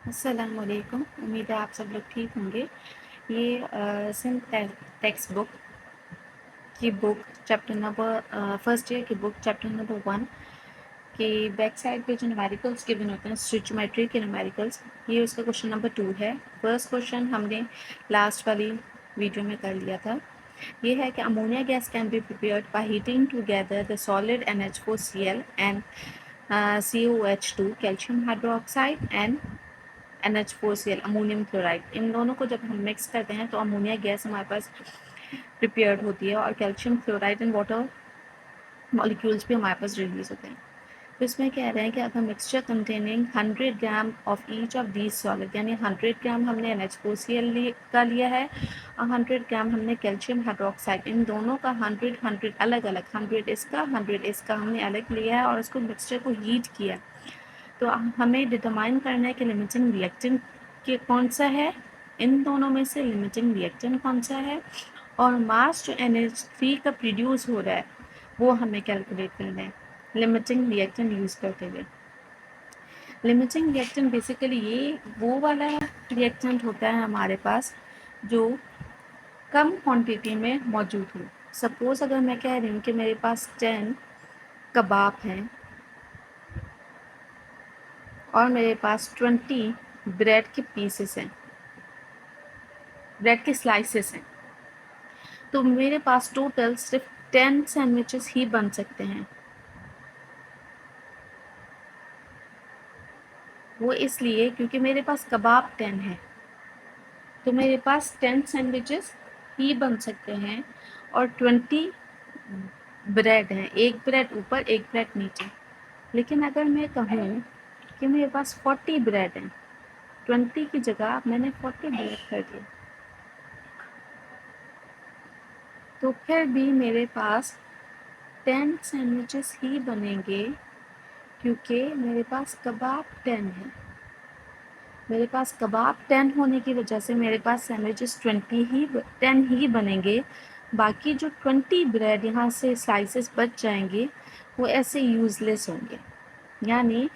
अस्सलामुअलैकुम। उम्मीद है आप सब लोग ठीक होंगे। ये सिंध टेक्स्ट बुक की book chapter number first year की बुक चैप्टर नंबर 1 की बैक साइड पे जो न्यूमेरिकल्स गिवन होते हैं स्टिचोमेट्री के न्यूमेरिकल्स, ये उसका क्वेश्चन नंबर 2 है। फर्स्ट क्वेश्चन हमने लास्ट वाली वीडियो में कर लिया था। ये है कि ammonia gas can be prepared by heating together the solid NH4Cl and COH2 calcium hydroxide and NH4Cl ammonium chloride. इन दोनों को जब हम मिक्स करते हैं तो अमोनिया गैस हमारे पास प्रिपेयर्ड होती है और calcium chloride and water molecules भी हमारे पास रिलीज होते हैं। तो इसमें कह रहे हैं कि अगर mixture containing 100 gram of each of these solid, यानी 100 ग्राम हमने NH4Cl का लिया है और 100 ग्राम हमने कैल्शियम हाइड्रोक्साइड, इन दोनों का 100 अलग अलग, 100 इसका 100 इसका हमने अलग लिया है और उसको मिक्सचर को हीट किया। तो हमें डिटरमाइन करना है कि लिमिटिंग रिएक्टेंट के कौन सा है, इन दोनों में से लिमिटिंग रिएक्टेंट कौन सा है, और मास जो NH3 का प्रोड्यूस हो रहा है वो हमें कैलकुलेट करना है लिमिटिंग रिएक्टेंट यूज़ करते हुए। लिमिटिंग रिएक्टेंट बेसिकली ये वो वाला रिएक्टेंट होता है हमारे पास जो कम क्वांटिटी में मौजूद हो। सपोज अगर मैं कह रही हूँ कि मेरे पास 10 कबाब हैं और मेरे पास 20 ब्रेड के पीसेस हैं, ब्रेड के स्लाइसेस हैं, तो मेरे पास टोटल सिर्फ 10 सैंडविचेस ही बन सकते हैं। वो इसलिए क्योंकि मेरे पास कबाब 10 है, तो मेरे पास 10 सैंडविचेस ही बन सकते हैं और 20 ब्रेड हैं, एक ब्रेड ऊपर एक ब्रेड नीचे। लेकिन अगर मैं कहूँ कि मेरे पास 40 ब्रेड हैं, 20 की जगह मैंने 40 ब्रेड कर दिया, तो फिर भी मेरे पास 10 सैंडविचेस ही बनेंगे क्योंकि मेरे पास कबाब 10 है। मेरे पास कबाब 10 होने की वजह से मेरे पास सैंडविचेस 10 ही बनेंगे। बाकी जो 20 ब्रेड यहाँ से स्लाइसेस बच जाएंगे वो ऐसे यूज़लेस होंगे। यानी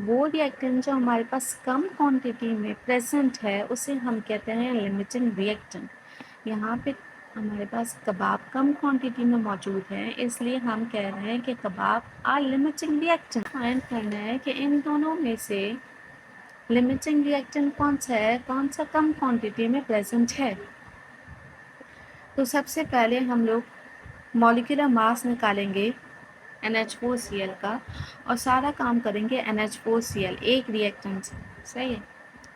वो रिएक्टेंट जो हमारे पास कम क्वांटिटी में प्रेजेंट है उसे हम कहते हैं लिमिटिंग रिएक्टेंट। यहाँ पे हमारे पास कबाब कम क्वांटिटी में मौजूद है, इसलिए हम कह रहे हैं कि कबाब आर लिमिटिंग रिएक्टेंट। फाइंड करना है कि इन दोनों में से लिमिटिंग रिएक्टेंट कौन सा है, कौन सा कम क्वांटिटी में प्रेजेंट है। तो सबसे पहले हम लोग मॉलिक्यूलर मास निकालेंगे NH4Cl का और सारा काम करेंगे NH4Cl एक रिएक्टेंट से। सही है,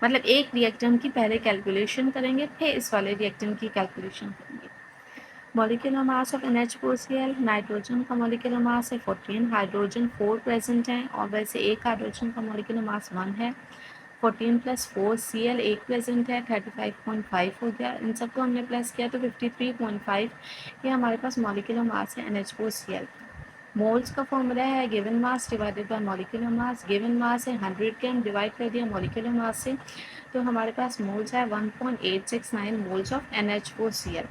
मतलब एक रिएक्टेंट की पहले कैलकुलेशन करेंगे, फिर इस वाले रिएक्टेंट की कैलकुलेशन करेंगे। Molecular mass of NH4Cl, nitrogen का मॉलिक्यूलर मास है 14, हाइड्रोजन 4 प्रेजेंट हैं और वैसे एक हाइड्रोजन का मॉलिक्यूलर मास 1 है। 14 + 4 Cl एक प्रेजेंट है, 35.5 हो गया। इन सबको हमने प्लस किया तो 53.5 ये हमारे पास मॉलिक्यूलर मास है NH4Cl। मोल्स का फॉर्मूला है given mass divided by molecular mass. Given mass है 100 ग्राम, डिवाइड कर दिया मॉलिक्यूलर मास से, तो हमारे पास मोल्स है 1.869 मोल्स ऑफ NH4Cl।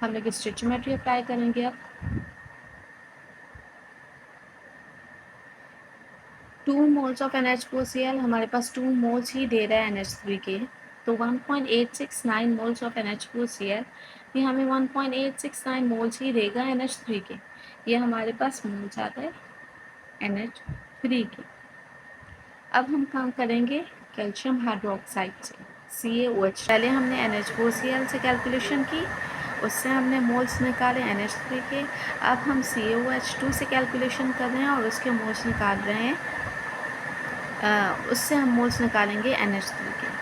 हम लोग स्टिचोमेट्री अप्लाई करेंगे। अब 2 मोल्स ऑफ NH4Cl हमारे पास 2 मोल्स ही दे रहा है NH3 के, तो 1.869 मोल्स ऑफ NH4Cl ये हमें 1.869 मोल्स ही देगा NH3 के। ये हमारे पास मोल्स आता है NH3 के। अब हम काम करेंगे कैल्शियम हाइड्रोक्साइड से, CaOH। पहले हमने NH4Cl से कैलकुलेशन की, उससे हमने मोल्स निकाले NH3 के। अब हम CaOH2 से कैलकुलेशन कर रहे हैं और उसके मोल्स निकाल रहे हैं, उससे हम मोल्स निकालेंगे NH3 के।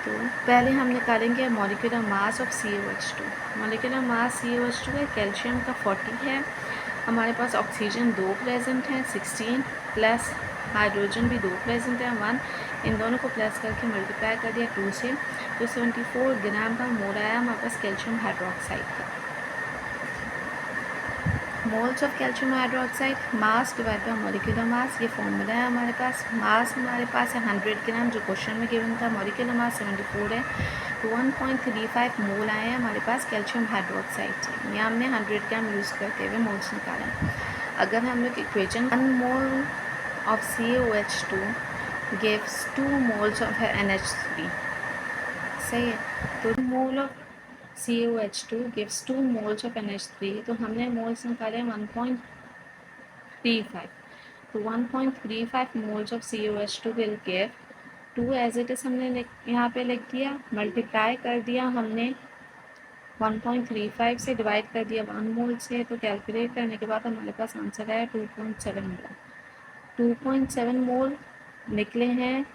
तो पहले हम निकालेंगे molecular mass of CaOH2। Molecular mass CaOH2 है, कैल्शियम का 40 है, हमारे पास ऑक्सीजन 2 प्रेजेंट हैं 16, प्लस हाइड्रोजन भी 2 प्रेजेंट है 1। इन दोनों को प्लस करके मल्टीप्लाई कर दिया 2 से, तो 74 ग्राम का मोल आया हमारे पास कैल्शियम हाइड्रोक्साइड का। Moles of calcium hydroxide, mass divide by molecular mass, ये फॉर्मूला है हमारे पास। मास हमारे पास है 100 ग्राम जो क्वेश्चन में गिवन था, मॉलिक्यूलर मास 74 है, तो 1.35 मोल आए हैं हमारे पास कैल्शियम हाइड्रोक्साइड से। यहाँ हमने 100 ग्राम यूज़ करते हुए मोल्स निकाले। अगर हम लोग equation 1 mole of CaOH2 gives 2 moles of NH3. सही है, तो mole of COH2 gives 2 moles of NH3, तो हमने मोल्स निकाले 1.35, तो 1.35 moles of COH2 will give 2 as it is हमने यहाँ पे लिख दिया, मल्टीप्लाई कर दिया हमने 1.35 से डिवाइड कर दिया 1 मोल से, तो कैलकुलेट करने के बाद हमारे पास आंसर आया 2.7 मोल। 2.7 मोल निकले हैं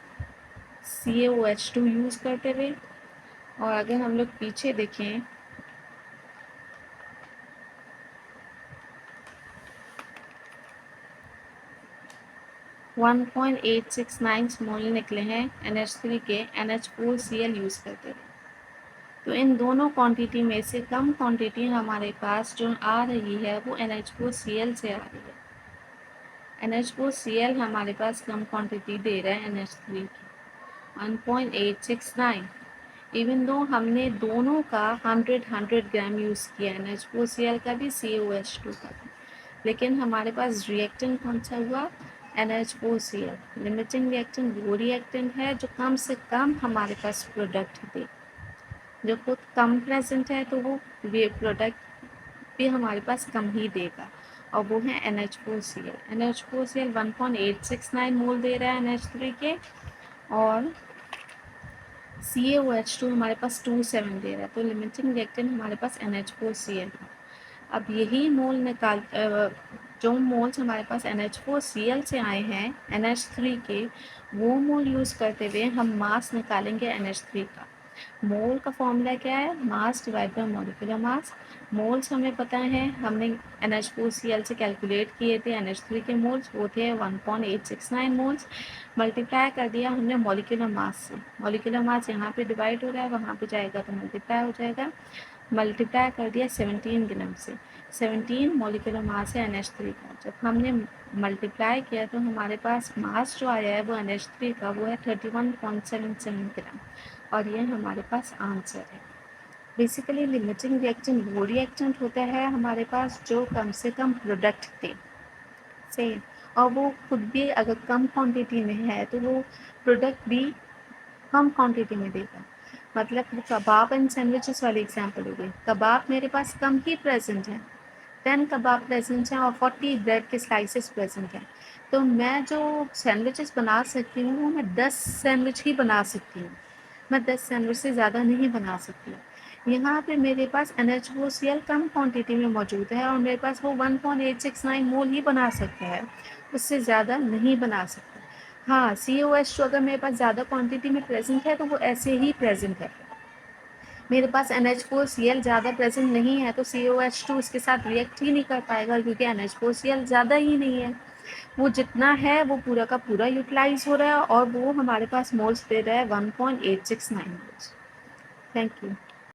CaOH2 यूज़ करते हुए। और अगर हम लोग पीछे देखें, (1.869 मोल निकले हैं NH3 के NH4Cl यूज़ करते हुए। तो इन दोनों क्वांटिटी में से कम क्वांटिटी हमारे पास जो आ रही है वो NH4Cl से आ रही है। NH4Cl हमारे पास कम क्वांटिटी दे रहा है NH3 की 1.869, इवन दो हमने दोनों का 100 ग्राम यूज़ किया, NH4Cl का भी COH2 का भी, लेकिन हमारे पास रिएक्टेंट कौन सा हुआ, NH4Cl। लिमिटिंग रिएक्टेंट वो रिएक्टेंट है जो कम से कम हमारे पास प्रोडक्ट दे, जो खुद कम प्रेजेंट है तो वो प्रोडक्ट भी हमारे पास कम ही देगा, और वो है NH4Cl। NH4Cl 1.869 मोल दे रहा है NH3 के, और CaOH2 हमारे पास 2.7 दे रहा है, तो लिमिटिंग रिएक्टेंट हमारे पास NH4Cl है। अब यही मोल निकाल जो मोल्स हमारे पास NH4Cl से आए हैं NH3 के, वो मोल यूज़ करते हुए हम मास निकालेंगे NH3 का। मोल का फॉर्मूला क्या है, mass divide by molecular mass. Moles हमें पता है, हमने NH4Cl से कैलकुलेट किए थे NH3 के मोल्स, वो थे 1.869 मोल्स। मल्टीप्लाई कर दिया हमने मॉलिक्यूलर मास से, मॉलिक्यूलर मास यहाँ पे डिवाइड हो रहा है, वहाँ पे जाएगा तो मल्टीप्लाई हो जाएगा, मल्टीप्लाई कर दिया 17 ग्राम से। 17 मॉलिक्यूलर मास है NH3 का। जब हमने मल्टीप्लाई किया तो हमारे पास मास जो आया है वो NH3 का वो है 31.77 ग्राम, और ये हमारे पास आंसर है। बेसिकली लिमिटिंग रिएक्टेंट वो रिएक्टेंट होता है हमारे पास जो कम से कम प्रोडक्ट दे, सही, और वो खुद भी अगर कम क्वांटिटी में है तो वो प्रोडक्ट भी कम क्वांटिटी में देगा। मतलब कबाब एंड सैंडविचेस वाली एग्जांपल हो गई, कबाब मेरे पास कम ही प्रेजेंट है, 10 कबाब प्रेजेंट हैं और 40 ब्रेड के स्लाइसेस प्रेजेंट हैं, तो मैं जो सैंडविचेस बना सकती हूँ वो मैं 10 सैंडविच ही बना सकती हूँ, मैं 10 सैंडविच से ज़्यादा नहीं बना सकती। यहाँ पे मेरे पास NH4Cl कम क्वांटिटी में मौजूद है और मेरे पास वो 1.869 मोल ही बना सकता है, उससे ज़्यादा नहीं बना सकता। हाँ, COH अगर मेरे पास ज़्यादा क्वांटिटी में प्रेजेंट है तो वो ऐसे ही प्रेजेंट है। मेरे पास NH4Cl ज़्यादा प्रेजेंट नहीं है तो COH2 उसके साथ रिएक्ट ही नहीं कर पाएगा, क्योंकि NH4Cl ज़्यादा ही नहीं है, वो जितना है वो पूरा का पूरा यूटिलाइज हो रहा है, और वो हमारे पास मोल्स दे रहा है 1.869 मोल्स। Thank you.